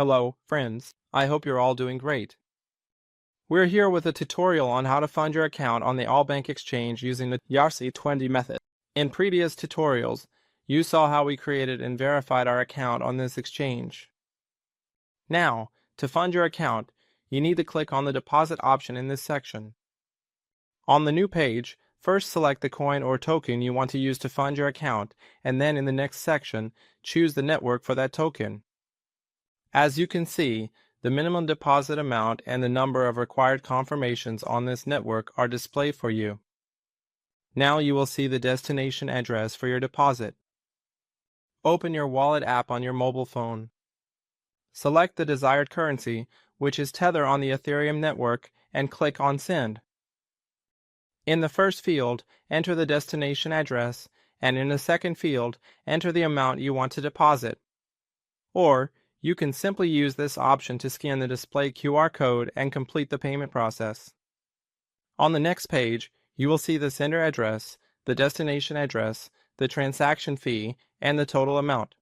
Hello, friends. I hope you're all doing great. We're here with a tutorial on how to fund your account on the LBank exchange using the ERC20 method. In previous tutorials, you saw how we created and verified our account on this exchange. Now, to fund your account, you need to click on the deposit option in this section. On the new page, first select the coin or token you want to use to fund your account, and then in the next section, choose the network for that token. As you can see, the minimum deposit amount and the number of required confirmations on this network are displayed for you. Now you will see the destination address for your deposit. Open your wallet app on your mobile phone. Select the desired currency, which is Tether on the Ethereum network, and click on Send. In the first field, enter the destination address, and in the second field, enter the amount you want to deposit. Or, you can simply use this option to scan the display QR code and complete the payment process. On the next page, you will see the sender address, the destination address, the transaction fee, and the total amount.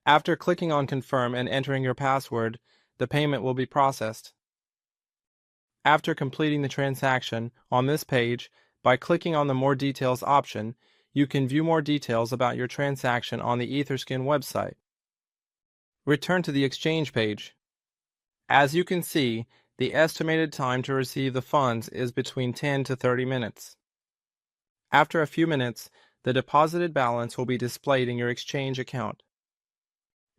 After clicking on Confirm and entering your password, the payment will be processed. After completing the transaction on this page, by clicking on the More Details option, you can view more details about your transaction on the Etherscan website. Return to the exchange page. As you can see, the estimated time to receive the funds is between 10 to 30 minutes. After a few minutes, the deposited balance will be displayed in your exchange account.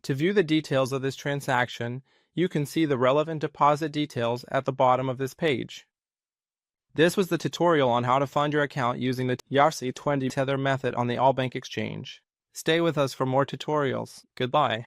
To view the details of this transaction, you can see the relevant deposit details at the bottom of this page. This was the tutorial on how to fund your account using the ERC20 Tether method on the LBank exchange. Stay with us for more tutorials. Goodbye.